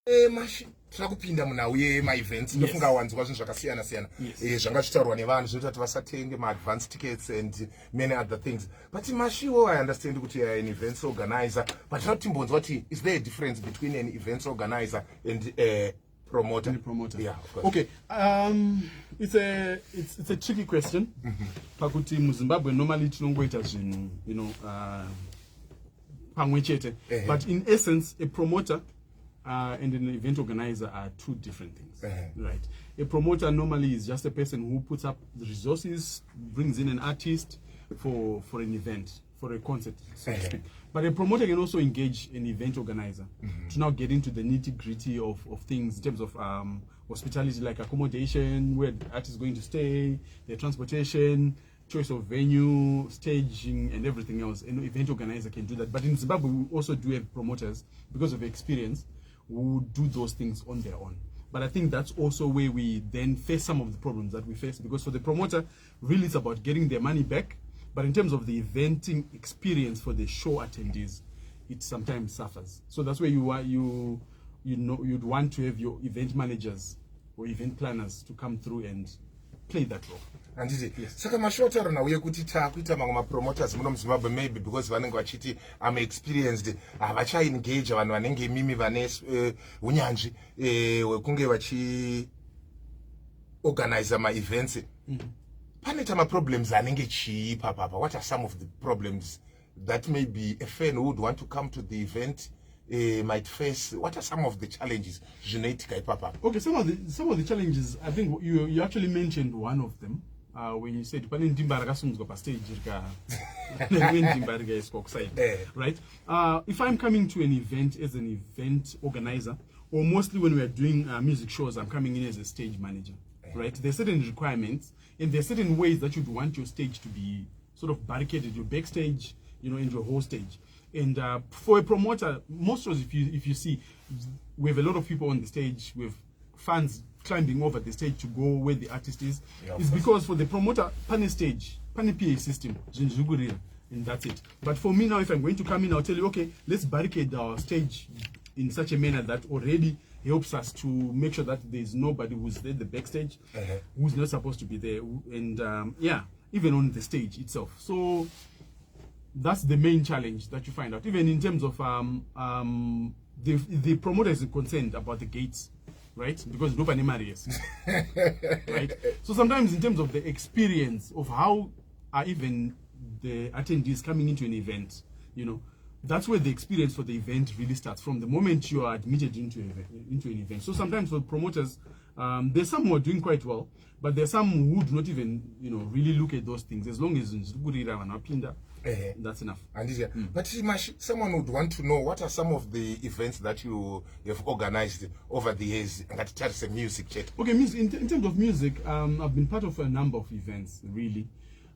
Mashi tinakupinda munauye ma-events ndofunga wanzwa zvinhu zvakasiyana-siyana zvanga zvitaurwa nevanhu zvinoita kuti vasatenge ma-advance tickets and many other things, but mashiwo I understand kuti an events organizer, but tinoda kuti timbonzwa kuti is there a difference between an events organizer and a promoter? Yeah, of course. Okay, it's a tricky question. Pakuti muZimbabwe normally tinongoita zvinhu, you know, pamwe chete. But in essence, a promoter and an event organizer are two different things, right? A promoter normally is just a person who puts up the resources, brings in an artist for an event, for a concert, so to speak. But a promoter can also engage an event organizer to now get into the nitty-gritty of things in terms of hospitality, like accommodation, where the artist is going to stay, their transportation, choice of venue, staging, and everything else. An event organizer can do that. But in Zimbabwe, we also do have promoters, because of experience, who do those things on their own. But I think that's also where we then face some of the problems that we face, because for the promoter, really it's about getting their money back. But in terms of the eventing experience for the show attendees, it sometimes suffers. So that's where you'd want to have your event managers or event planners to come through and play that role. And saka mashota runauye kuti takuita mamwe mapromoters muno muZimbabwe, maybe because vanenge vachiti I'm experienced, havachaengage vanhu vanenge mimi vane unyanzvi hwekunge vachi organize ma-events. Pane tama-problems anenge chiipa papa. What are some of the problems that maybe a fan who would want to come to the event might face? What are some of the challenges zvinoitika ipapa? Okay, some of the challenges, I think you actually mentioned one of them when you said pane ndimba rakasunzwa pa stage ndimba rikaiswa kuside, right? If I'm coming to an event as an event organizer, or mostly when we are doing music shows, I'm coming in as a stage manager, right? There are certain requirements and there are certain ways that you'd want your stage to be sort of barricaded, your backstage, you know, and your whole stage. And for a promoter, most shows, if you see, we have a lot of people on the stage, we have fans climbing over the stage to go where the artist is. It's because for the promoter, pane stage, pane PA system, and that's it. But for me now, if I'm going to come in, I'll tell you, okay, let's barricade our stage in such a manner that already helps us to make sure that there's nobody who's there, the backstage, who's not supposed to be there, and even on the stage itself. So that's the main challenge that you find out. Even in terms of the promoter is concerned about the gates, right? Because nobody marries, right? So sometimes in terms of the experience of how are even the attendees coming into an event, you know, that's where the experience for the event really starts, from the moment you are admitted into an event. So sometimes for promoters, there's some who are doing quite well, but there's some who do not even, you know, really look at those things. As long as that's enough. But someone would want to know, what are some of the events that you have organized over the years? And that's a music chat. Okay, in terms of music, I've been part of a number of events, really,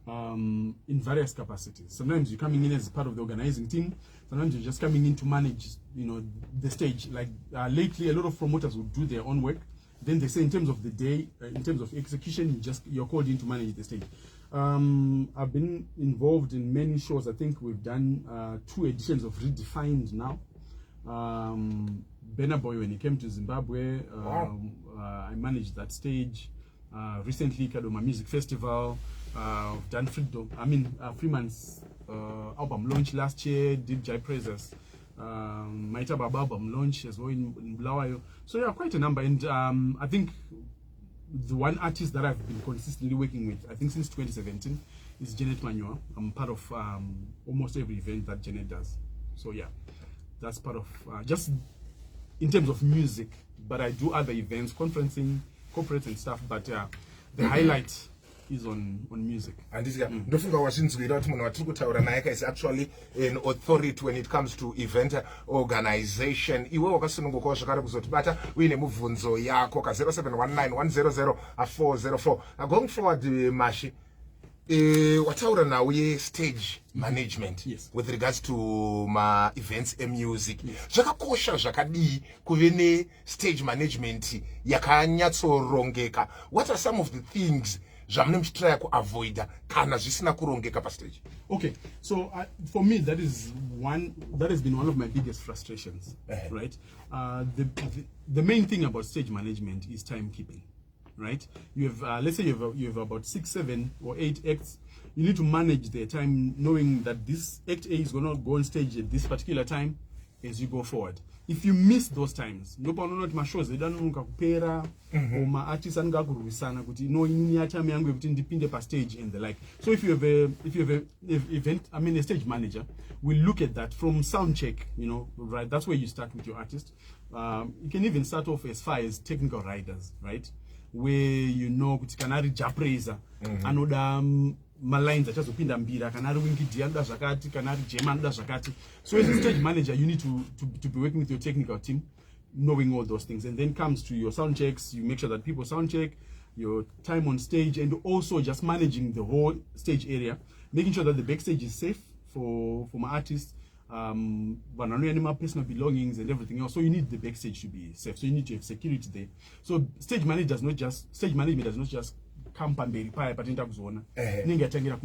in various capacities. Sometimes you're coming in as part of the organizing team. Sometimes you're just coming in to manage, you know, the stage. Like lately, a lot of promoters would do their own work. Then they say, in terms of the day, in terms of execution, you're called in to manage the stage. I've been involved in many shows. I think we've done 2 editions of Redefined now. Benna Boy, when he came to Zimbabwe, I managed that stage. Recently, Kadoma Music Festival. I've done Freeman's album launch last year, did Jai Praises. Maita Baba album launch as well in Blawayo. So yeah, quite a number. And I think the one artist that I've been consistently working with, I think since 2017, is Janet Manua. I'm part of almost every event that Janet does. So yeah, that's part of, just in terms of music, but I do other events, conferencing, corporate and stuff, but the highlight is on music. And this guy, ndofunga wachinzwira kuti munhu watiri kutaura naye is actually an authority when it comes to event organization. Iwe wakasunungukawo zvakare kuzotibata uine mubvunzo yako ka 0719100404. Going forward, Mashi, wataura nauye stage management with regards to ma events and music. Zvakakosha zvakadii kuve ne stage management yakanyatsorongeka. What are some of the things zvamunenge muchitraya kuavoida kana zvisina kurongeka pastage? Okay, so for me, that has been one of my biggest frustrations, right? The main thing about stage management is timekeeping, right? You have, let's say you have about 6, 7, or 8 acts. You need to manage their time, knowing that this act A is going to go on stage at this particular time as you go forward. If you miss those times, no problem. My shows they don't kupera or my artists and gakurwisana kuti no inya time yangu kuti ndipinde pa stage and the like. So if you have a event, I mean a stage manager, will look at that from sound check, right? That's where you start with your artist. You can even start off as far as technical writers, right? Where kuti kanari japraiser anoda malines achazopinda mbira kana ari wingidi anoda zvakati kana ari jema anoda zvakati. So as a stage manager, you need to be working with your technical team, knowing all those things. And then comes to your sound checks. You make sure that people sound check, your time on stage, and also just managing the whole stage area, making sure that the backstage is safe for my artists, my personal belongings and everything else. So you need the backstage to be safe. So you need to have security there. So stage management does not just come pamberi paya patenda kuzona ninge atengera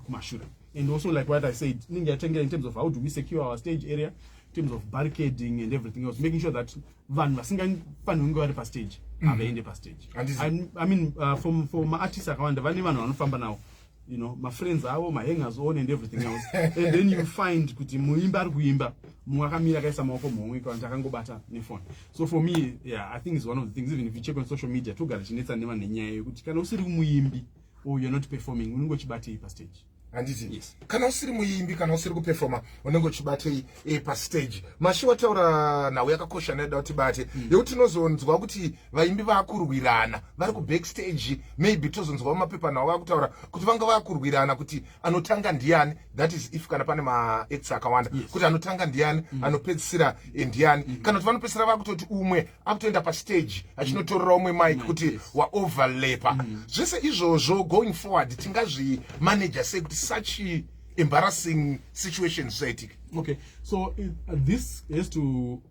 kumashura. And also, like what I said, ninge atengera in terms of how do we secure our stage area, in terms of barricading and everything else, making sure that van vasingafaniri vari pa stage avaende pa stage. I mean, for my artists akawanda vane vanhu vanofamba nawo, my friends avo, my hangers on and everything else. And then you find kuti muimba ari kuimba mwakamira kaisa maoko muhomwe kana takangobata nefone. So for me, yeah, I think it's one of the things. Even if you check on social media, togara chinetsa nevanhu nenyaya yekuti kana usiri muimbi or you're not performing, unongochibatei pa stage. Handiti, yes. Kana usiri muimbi kana usiri kuperforma unongochibatei pa stage. Mashi wataura nawo yakakosha neda kuti bate yekuti tinozonzwa kuti vaimbi vakurwirana vari ku backstage, maybe tozonzwa mapepa nawo vakutaura kuti vanga vakurwirana kuti anotanga ndiani, that is if kana pane ma acts akawanda kuti anotanga ndiani, anopedzisira ndiani, kana kuti vanopedzisira vakutoti umwe akutoenda pa stage achinotorera umwe mic kuti wa overlap. Zvese izvozvo going forward tingazvi manager sei kuti such embarrassing situations zaitika? Okay, so this has to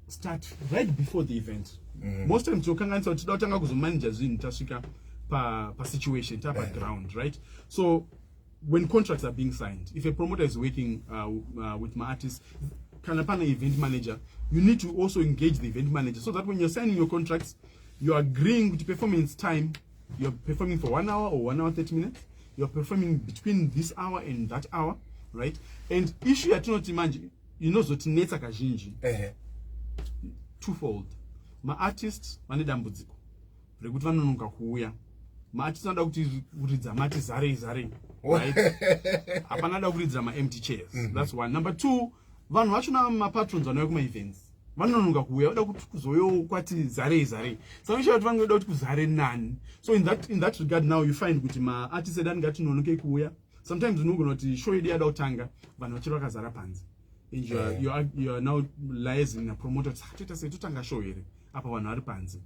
start right before the event. Most times tokanganisa kuti totanga kuzomanage zvinhu tasvika pa situation tapa ground, right? So when contracts are being signed, if a promoter is working with my artist, kana pana event manager, you need to also engage the event manager so that when you're signing your contracts, you're agreeing with the performance time. You're performing for 1 hour or 1 hour 30 minutes. You're performing between this hour and that hour, right? And issue yatinoti manje, zotinetsa kazhinji twofold. My artists vane dambudziko rekuti vanonoka kuuya. My artists vanoda kuti kuridza mati zare, right? Hapana da kuridza ma empty chairs. That's one. Number two, vanhu vachona mapatrons vanouya kuma events vanonoka kuuya vada kuti kuzoyo kwati zare. So kuti vanoda kuti kuzare nani. So in that regard, now you find kuti ma artists edange atinonoke kuuya. Sometimes unogona kuti show yedu yada kutanga vanhu vachiri vakazara panze. And you are now liaising na promoter tata sei totanga show here apa vanhu vari panze,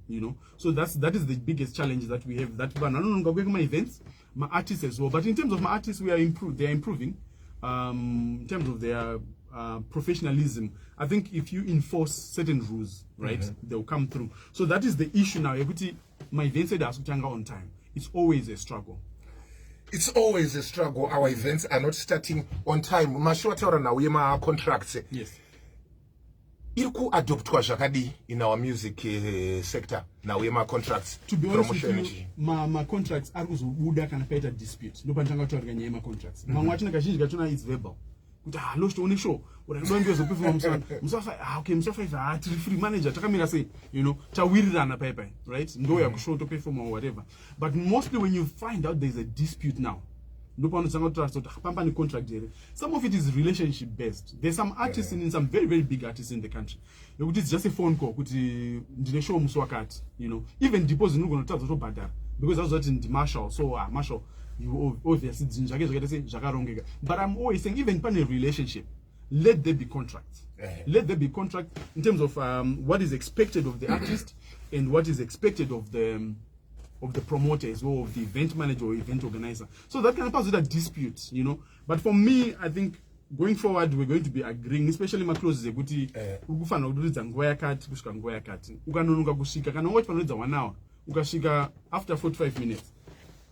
So that is the biggest challenge that we have, that vanhu vanonoka kuuya kuma events, my artists as well. But in terms of my artists, they are improving in terms of their professionalism. I think if you enforce certain rules, right, they'll come through. So that is the issue now. My events are on time. It's always a struggle. It's always a struggle. Our events are not starting on time. Mashwataura na wema contracts. Yes. Iriku adoptwa zvakadi in our music sector na wema contracts. To be honest with you, my contracts are kuzobuda kana paita dispute. Ndo panchanga kutaura nyaya ma contracts. Mamwe achina kazhinji kachona it's verbal. Kuti lo chitoone show urakudwa ngezo perform musafa okay musafa tiri free manager takamira sei tawirirana paipai, right? Ndo ya kushow to perform or whatever. But mostly when you find out there's a dispute now, ndo panozanga trust kuti pamba ni contract here. Some of it is relationship based. There's some artists in some very very big artists in the country, it's just a phone call kuti ndine show musi wakati, even deposit unogona kutadza tobhadhara because that's what in the Marshall. So Marshall, you obviously say. But I'm always saying, even in a relationship, let there be contracts. Let there be contract in terms of what is expected of the artist and what is expected of the promoter as well, of the event manager or event organizer. So that can pass with a dispute, But for me, I think going forward, we're going to be agreeing, especially my close zekuti ukufana kuridza nguva yakati kusvika nguva yakati. Ukanonoka kusvika kana watch panoridza 1 hour, ukasvika after 45 minutes.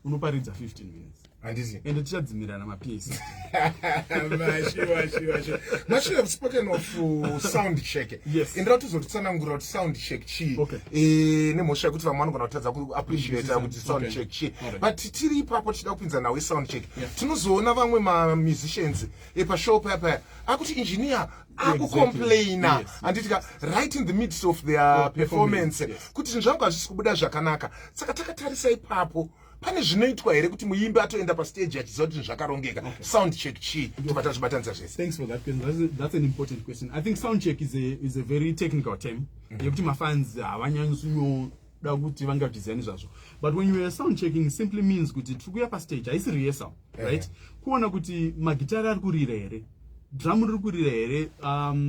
unoparidza 15 minutes handizi and tichadzimirana ma-PAC. Much you have spoken of sound check. Yes. In order to tsanangura sound check chi. Okay. Nemosha kuti vamwe vanogona kutadza ku appreciate kuti sound check chi. But tiri ipapo tida kupinza nawe sound check. Tinozoona vamwe ma musicians pashow papa akuti engineer akucomplaina anditika right in the midst of their performance kuti zvinhu zvanga zvisi kubuda zvakanaka. Saka takatarisa ipapo pane zvinoitwa here kuti muimbi atoenda pastage achiziva kuti zvakarongeka. Sound check chi tobata zvibatanidza zvese. Thanks for that question. That's an important question. I think sound check is a very technical term yekuti mafans havanyanyoda kuti vangadizayini zvazvo. But when you are sound checking, it simply means kuti tiri kuya pastage haisi rehearsal, right? Kuona kuti magitari ari kurira here, drum riri kurira here,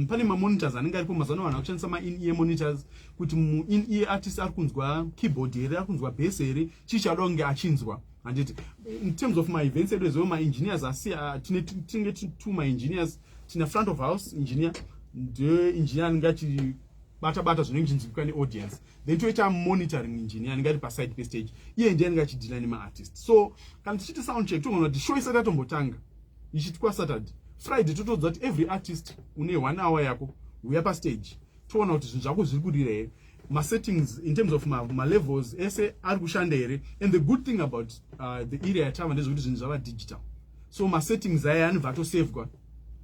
pane mamonitors anenge aripo mazano vanhu vakushandisa ma-in-ear monitors kuti mu-in-ear artist ari kunzwa keyboard here, ari kunzwa bass here, chichada kunge achinzwa. And in terms of my events, my engineers are two my engineers, tina front of house engineer, the engineer ngachi bata zvinenge audience. Then toita monitoring engineer ngati pa side stage. Iye ndiye ngachi deal nema artist. So kana tichita sound check tongona kuti show isati tombotanga. Ichitikwa Saturday. Friday totodza kuti every artist une 1 hour yako uya pa stage. Toona kuti zvinhu zvako zviri kudira here. My settings in terms of my levels ese ari kushanda here. And the good thing about the area yatava ndezvekuti zvinhu zvava digital. So my settings aya anobva atosavegwa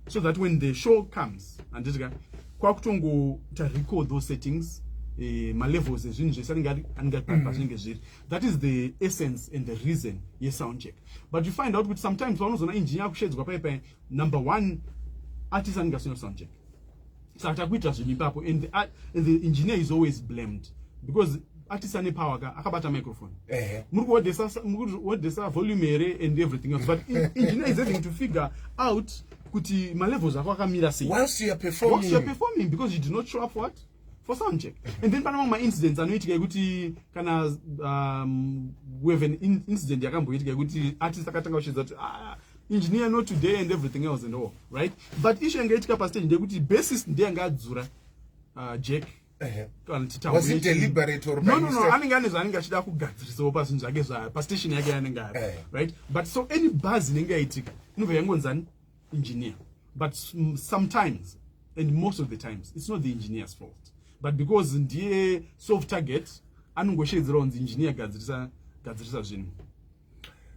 so that when the show comes anditika kwakutongo ta record those settings my levels ezvinhu zvese aningapapa zvinenge zviri. That is the essence and the reason ye sound check. But you find out with sometimes vanozona engineer kushedzwa paipa number 1 artist aningasiona sound check. Saka takuita zvinhu ipapo and the engineer is always blamed because artist ane power akabata microphone. Muri kuodesa volume here and everything else, but engineer is having to figure out kuti my levels ako akamira sei whilst you are performing because you do not show up for what? For sound check. And then panama my incidents anoitika kuti kana we have an incident yakamboitika kuti artist akatanga kushedza kuti engineer not today and everything else and all, right? But issue yangaitika pa stage ndekuti bassist ndiye angadzura Jack. Was it deliberate or no anenge ane zvaanenge achida kugadzirisawo pazvinhu zvake pastation yake yanenge ari, right? But so any buzz inenge yaitika inobva yangonzani engineer. But sometimes and most of the times it's not the engineer's fault, but because ndiye soft target anongoshedzera kunzi engineer gadzirisa zvinhu.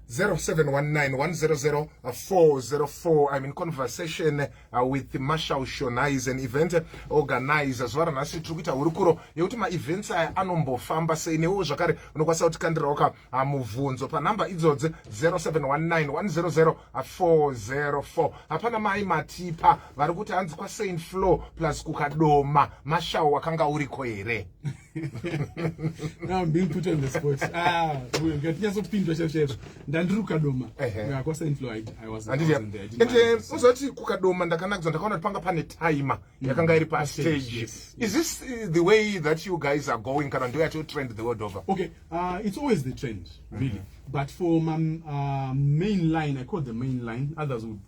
0719100404. I'm in conversation with Marshall Shona. Is an event organizer. Zvara nasi tukuita hurukuro yekuti ma events aya anombofamba sei newo zvakare unokwanisa kutikandira oka muvhunzo pa namba idzodzi 0719100404. Hapana mai matipa vari kuti hanzi kwa Saint Flow plus kukadoma Marshall wakanga uriko here. Now I'm being put on the spot. We're getting so pinned to ndandiri kukadoma kwasa inflow I wasn't there. Uzoti kukadoma ndakanakudza ndakaona panga pane timer yakanga iri pa stage. Is this the way that you guys are going kana ndio yacho trend the world over? Okay, it's always the trend really. But for my main line, I call the main line, others would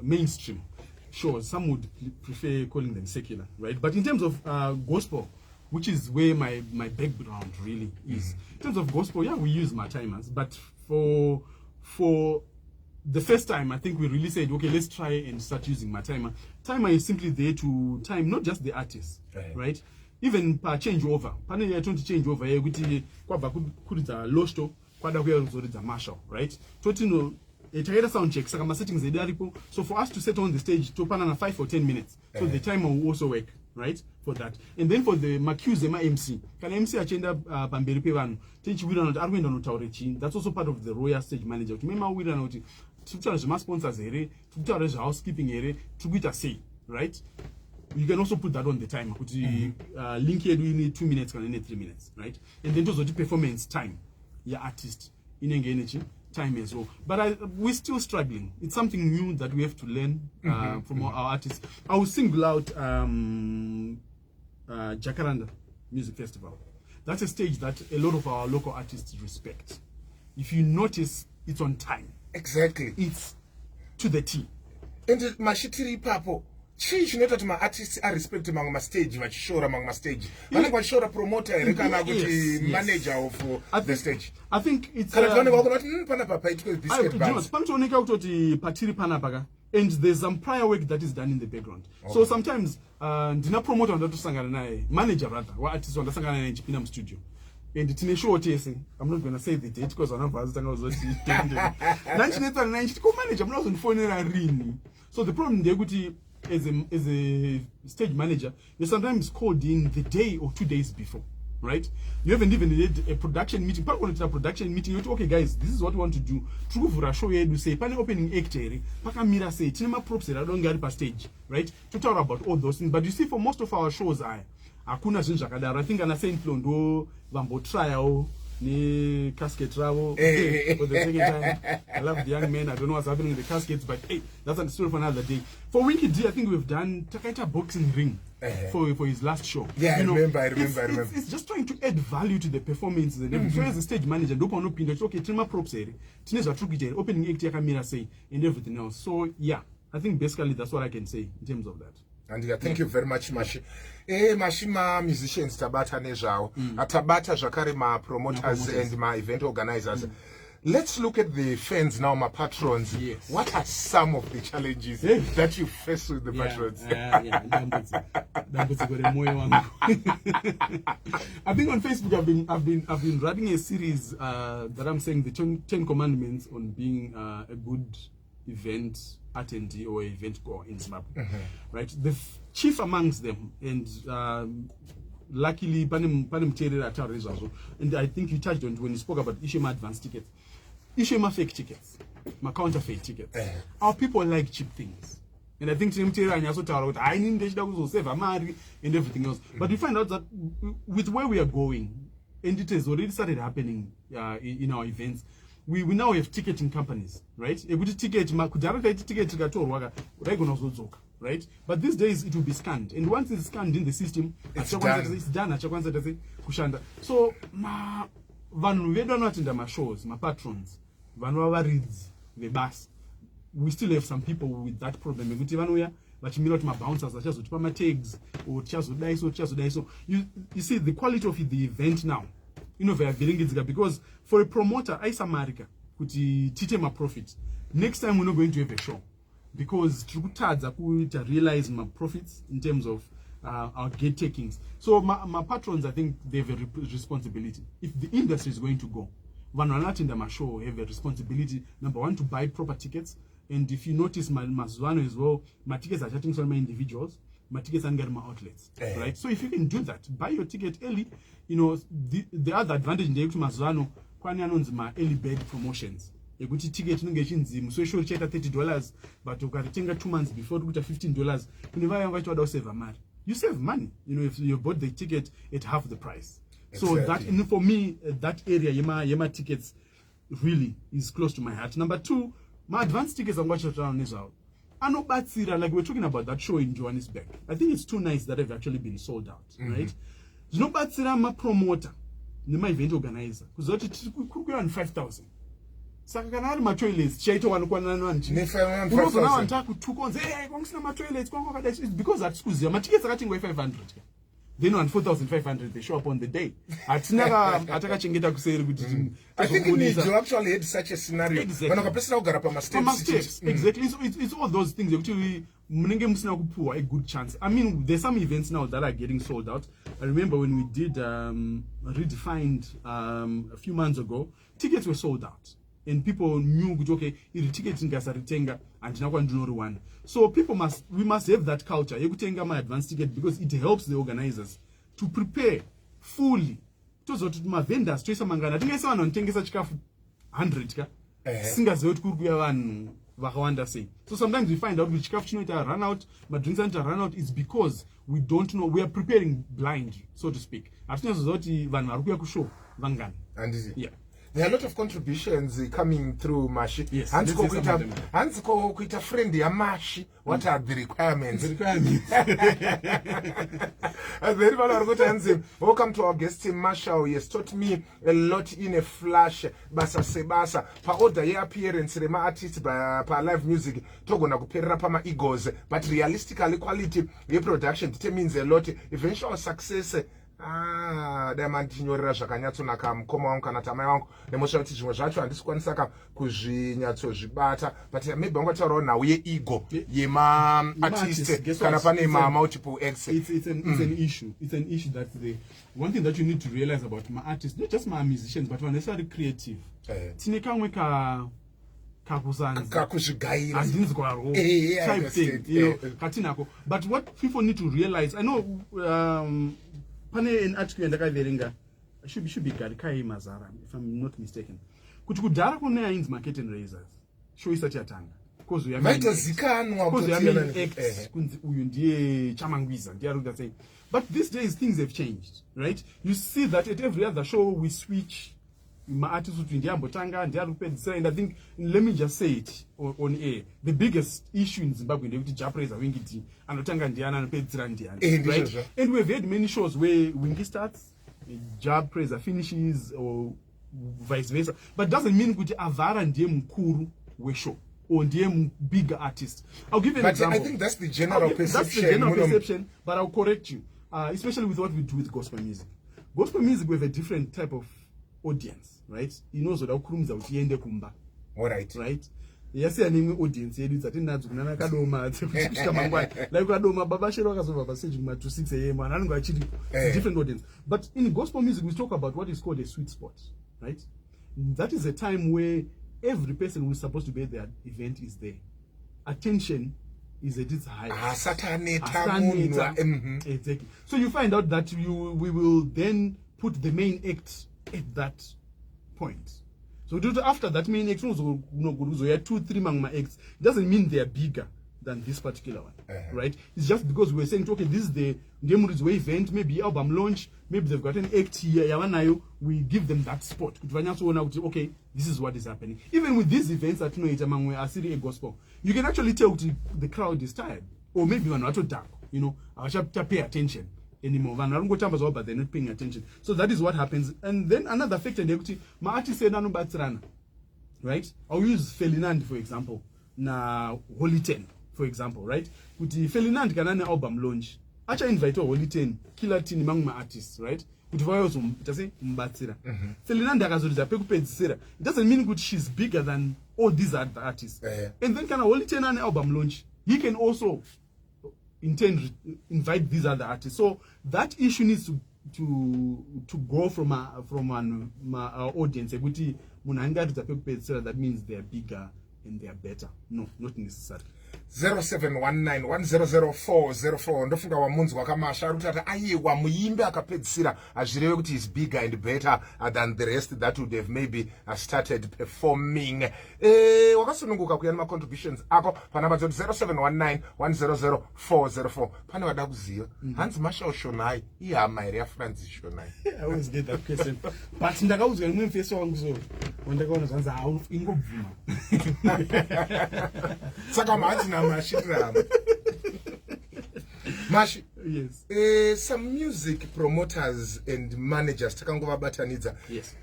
mainstream. Sure, some would prefer calling them secular, right? But in terms of gospel, which is where my background really is. In terms of gospel, yeah, we use my timers, but for the first time, I think we really said, okay, let's try and start using my timer. Timer is simply there to time not just the artist, right? Even per changeover, panel ya to change over here, kuti kwaba kuridza losto, kwada kuya kuzoridza Marshall, right? Totino itaenda sound check, saka ma settings edaripo. So for us to set on the stage, to pana na 5 or 10 minutes. So the timer will also work, right? For that. And then for the macues ma MC, kana MC achenda pamberi pe vanhu, tichiwira not arikuenda notaure chinhu. That's also part of the royal stage manager. Tumema wira noti tikutaura zvema sponsors here, tikutaura zve housekeeping here, tikuita sei, right? You can also put that on the timer. Kuti link yedu in 2 minutes kana in 3 minutes, right? And then those are the performance time. Yeah, artist inenge energy time as well. But we're still struggling. It's something new that we have to learn from our artists. I will single out Jacaranda Music Festival. That's a stage that a lot of our local artists respect. If you notice, it's on time. Exactly. It's to the T. And mashitiri papo chii chinoita kuti maartists arespect mamwe mastage vachishora mamwe mastage vanenge vachishora promoter here kana kuti manager of the stage? I think it's kana tivanenge vakona kuti panapa paitwe biscuit buns panotooneka kutoti patiri panapa and there's some prior work that is done in the background. So sometimes ndina promoter wandatosangana naye, manager rather waartist wandasangana naye chipinda mustudio, and tine show tese, I'm not gonna say the date because vanobva tanga kuzoti nanchinetsana naye chiti ko manager munazondifonera rini. So the problem ndeyekuti as a stage manager, you're sometimes called in the day or 2 days before, right? You haven't even had a production meeting. Part of a production meeting, you're okay, guys, this is what we want to do. True for a show, you say, pan opening actor, pakamira say, cinema props, I don't get per stage, right? To talk about all those things. But you see, for most of our shows, akuna zinjakadara. I think I'm saying Flondo, Vambo trial, ni casket travel. For the second time, I love the young men. I don't know what's happening in the caskets, but hey, that's a story for another day. For Winky D, I think we've done Takaita boxing ring for his last show. Yeah, you I remember. It's just trying to add value to the performances and everything. So as a stage manager, don't want to pinch. Okay, cinema props here, cinema tricky opening act, camera say, and everything else. So yeah, I think basically that's what I can say in terms of that. And yeah, thank you very much, Mashi. Mashima musicians tabata nezvao. Atabata zvakare ma promoters and my event organizers. Let's look at the fans now, my patrons. Yes. What are some of the challenges that you face with the patrons? I think on Facebook I've been writing a series that I'm saying the 10 commandments on being a good event attendee or event goer in Zimbabwe. Right? The chief amongst them, and luckily panem terror at, and I think you touched on it when you spoke about Ishema advance tickets. Ishema fake tickets, my counterfeit tickets. Our people like cheap things. And I think I need to save a marry and everything else. But we find out that with where we are going, and it has already started happening in our events, we now have ticketing companies, right? A good ticket, right? But these days it will be scanned, and once it's scanned in the system, it's done. So, vanhu vedu vanoatenda mashows, mapatrons, vanhu vavaridzi vebasa, we still have some people with that problem. Ekuti vanouya vachimira kuti mabouncers vachazotipa matags or tichazodai so. You see the quality of the event now inovyaviringidzika, because for a promoter aisa marika kuti tite maprofit. Next time we're not going to have a show because trikutadza kuita realize my profits in terms of our gate takings. So my patrons, I think they have a responsibility. If the industry is going to go, one not in the show have a responsibility. Number one, to buy proper tickets. And if you notice my Mazwano as well, my tickets are chatting from my individuals, my tickets are getting my outlets, right? So if you can do that, buy your ticket early. The other advantage in the Mazwano, kwani my early bird promotions. A good ticket in so sure check $30, but you can take 2 months before to $15. You never invite to save a man. You save money, if you bought the ticket at half the price. So that, for me, that area, Yema tickets really is close to my heart. Number two, my advanced tickets I'm watching around is out. I know Batsira, like we're talking about that show in Johannesburg. I think it's 2 nights that have actually been sold out, right? You know Batsira, my promoter, my event organizer, because we're on 5,000. Saka kana ari matoilets chaito wanokwana nani unozoona vantaku tukonze kwakusina matoilets kwakada, it's because at school matickets akatengwa 500 then on 4,500 they show up on the day. Atakachengeta kuseri kuti I think you actually had such a scenario. Exactly. So it's all those things actually munenge musina kupuwa a good chance. I mean, there's some events now that are getting sold out. I remember when we did Redefined a few months ago, tickets were sold out. And people knew, okay, if tickets in Gasaritenga and now one. So we must have that culture. You could take my advance ticket because it helps the organizers to prepare fully. To my vendors, to some mangana. I think someone on Tengesa chikafu 100 ka. Singers out kurkuya one say. So sometimes we find out which chikafu chino run out, but drinks run out is because we don't know. We are preparing blind, so to speak. After zoti van marukuya kushow vangan. And is it? Yeah. There are a lot of contributions coming through Mashi. Yes, Hands let's say some of them. go quite friend ya Mashi. What are the requirements? The requirements. Very well, welcome to our guest team, Marshall. He has taught me a lot in a flash. Basa sebasa. Pa order ya appearance, rema artist pa live music. Togo na kuperera pa ma egos. But realistically, quality your production determines a lot. Eventual success. Damantinyorera zvakanyatsonaka mukoma wangu kana tamai wangu nemosha kuti zvimwe zvacho handisikwanisaka kuzvinyatsozvibata, but maybe wangataurawo nhau yeego yema-artist kana pane multiple acts. It's an issue. It's an issue that one thing that you need to realize about my artists, not just my musicians, but when they start creative. Tine kamwe kakuzvigaira type thing, katinako. But what people need to realize, I know, pane an article ndakaverenga should be Garikai Mazara, if I'm not mistaken. Kuti kudhara kune ainzi market and razors. Show isati yatanga. Because we have acts kunzi uyu ndiye chamangwiza ndiye saying. But these days things have changed, right? You see that at every other show we switch my artists and I think, let me just say it on air. The biggest issue in Zimbabwe is Japanese are Wingiti and Otanga Ndiana and Pedzrandian. Right? And we've had many shows where Wingi starts, Jab Praiser finishes, or vice versa. But doesn't mean kuti Avara and Mkuru we show. Or bigger artist. I'll give you an example. I think that's the general perception. That's the general perception, but I'll correct you. Especially with what we do with gospel music. Gospel music, we have a different type of audience, right? You know, so that kurumza utiende kumba. All right. Right? Yes, I name audience. You say that Nana Kadoma, like Kadoma, Babashiro, Basaj, to 6 a.m. and I'm actually it's a different audience. But in gospel music, we talk about what is called a sweet spot, right? That is a time where every person who is supposed to be at the event is there. Attention is at its highest. Exactly. So you find out that we will then put the main act at that point. So after that main act, you have 2-3 mangma acts. It doesn't mean they are bigger than this particular one, right? It's just because we're saying, okay, this is the Game event, maybe album launch, maybe they've got an act here, we give them that spot. Okay, this is what is happening. Even with these events that are Syria gospel, you can actually tell the crowd is tired, or maybe we're not too dark, I should pay attention anymore. But they're not paying attention. So that is what happens. And then another factor, my artist said, right? I'll use Ferdinand, for example, na Holy 10. For example, right? Kuti Ferdinand kanane album launch. Acha invite Holy 10, killer team among my artists, right? Kuti vayozo mtase mbatsira. Ferdinand akazoriza pekupedzisira. It doesn't mean kuti she's bigger than all these other artists. And then kana Holy 10 ane album launch, he can also invite these other artists. So that issue needs to go from our audience. Kuti munanga pekupedzisira, that means they are bigger and they are better. No, not necessarily. 0719100404 ndofunga wamunzi wakamasha arikutata aiwa muimbi akapedzisira azvireve kuti is bigger and better than the rest that would have maybe started performing. Wakasununguka kuya nemacontributions ako panamba dzoti 0719100404 pane wada kuziva hanzi Marshall shonai ihama here yaFranzi shonai. I always get that question, but ndakaudzwa nemwe mfeso wangu so ndakaona zvanzi ingobvuma saka mati namashirama Mashi. Yes. Some music promoters and managers takangovabatanidza. Yes.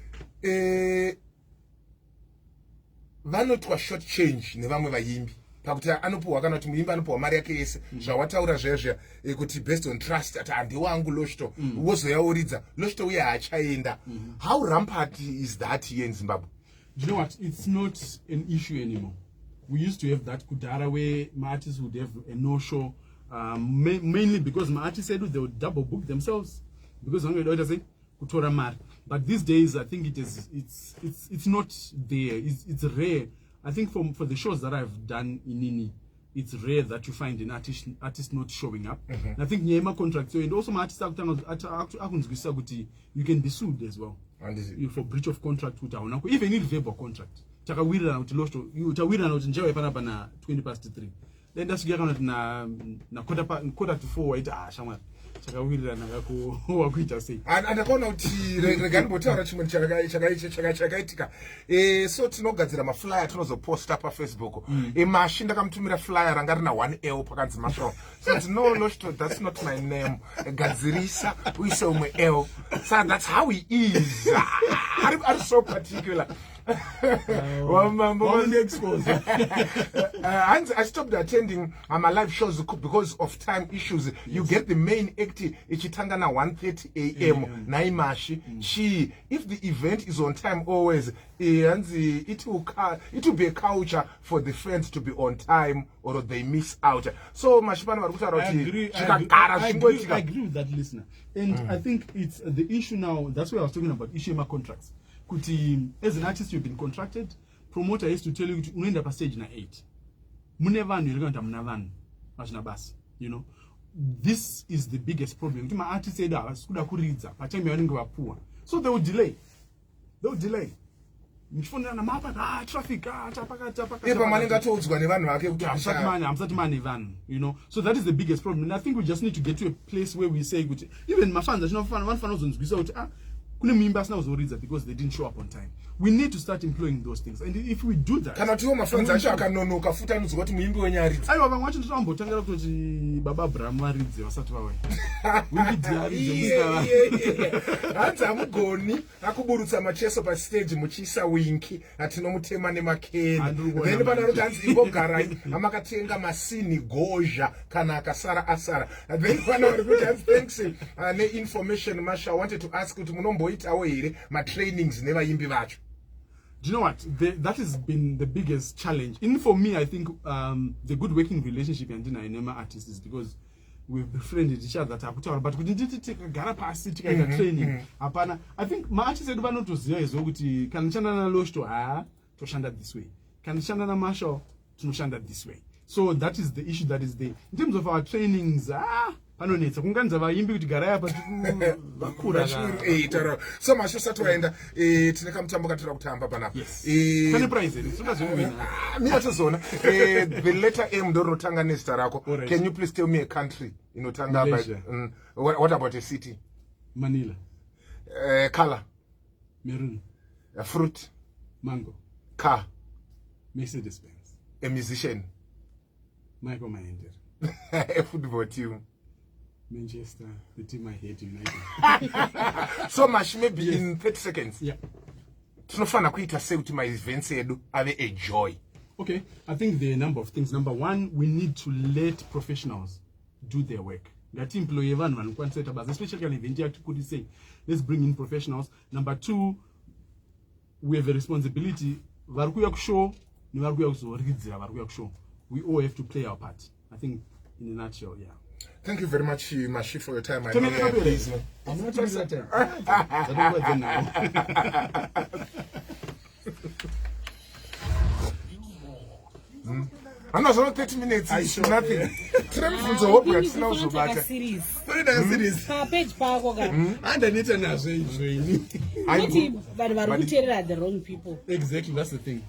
Vanotwa short change nevamwe vaimbi pakuti anopuhwa kana kuti muimbi anopuhwa mari yake yese zvawataura zvezve kuti based on trust ati handiwangu loshto wozoyauridza loshto uye haachaenda. How rampant is that here in Zimbabwe? You know what? It's not an issue anymore. We used to have that kudara where my artists would have a no-show, mainly because my artists said they would double book themselves because kutora mari. But these days, I think it's not there. It's rare. I think for the shows that I've done in Nini, it's rare that you find an artist not showing up. And I think Nyema contract, so and also my artists you can be sued as well for breach of contract. Even in verbal contract. Takawira utawira pana 3:20. Then that's get na quarter to 4 shamwa. chakawirirana kako wakuita sei. Andakaona kuti regani botaura chimwe chakaitika. So tinogadzira maflyer tinozoposta pafacebook. Mashi ndakamutumira flyer ranga rina 1L pakanzi Marshall. So no Loshto, that's not my name. Gadzirisa uise umwe L. So that's how he is. I'm so particular. I stopped attending my live shows because of time issues. You get the main act ichitangana 1:30 a.m. Naimashi. If the event is on time always, it will be a culture for the friends to be on time or they miss out. So I agree with that, listener. And I think it's the issue now. That's why I was talking about issue of contracts. Kuti, as an artist, you've been contracted. Promoter is to tell you unaenda pa stage na 8. Munevanu yelekanta munavanu. Machina basi. You know, this is the biggest problem. My artist said that skuda kuridza. Pachami wanenge wapua. So they will delay. Mchifundana mapa traffic chapaka. Eba maninga todzwa nevanhu vake kuti amsati mane vanhu, you know. So that is the biggest problem. And I think we just need to get to a place where we say kuti even mafans achinofana vanofana kuzonzwisa kuti because they didn't show up on time. We need to start employing those things. And if we do that, kana tiwo mafans acho akanonoka futa anodzwa kuti muimbi wenyaridzi. Aiwa vamwe vacho ndinotombotangira kuti baba Abraham varidze vasati vauya. Hanzi amugoni akuburutsa macheso pa stage muchiisa winki atinomutema nemakeni. Then panaroti hanzi imbogarai amakatenga masini gozha kana akasara asara. Then panaroti hanzi thanks ne information Masha wanted to ask kuti munomboitawo here ma trainings nevaimbi vacho. Do you know what? That has been the biggest challenge. And for me, I think the good working relationship and Nema artists is because we've befriended each other. But we didn't take a garapasi, take a training. I think my artist said, "Not to zero is oguti. Can chana losh to shanda this way. Can chana Marshall to shanda this way." So that is the issue that is there. In terms of our trainings, panonetsa kunganza vaimbi kuti garai apa vakura so mashosa toenda tine kamutambo katira kutamba pana pane prize singazowina mina tozona the letter M ndorotanga nezita rako. Can you please tell me a country inotanga by what about a city? Manila. Color? Maroon. Fruit? Mango. Car? Mercedes Benz. A musician? Michael Maender. A football team? Manchester, the team I hate, United. So much, maybe in 30 seconds. Yeah. Tinofana kuita say kuti my events edu ave a joy. Okay, I think there are a number of things. Number one, we need to let professionals do their work. That employee one especially an event could say, let's bring in professionals. Number two, we have a responsibility. We all have to play our part. I think in a nutshell, yeah. Thank you very much, Mashi, for your time. I'm not doing that I'm not only 30 minutes. It's nothing. The wrong people. Exactly, that's the thing.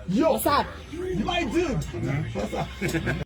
What's up? My dude. What's up?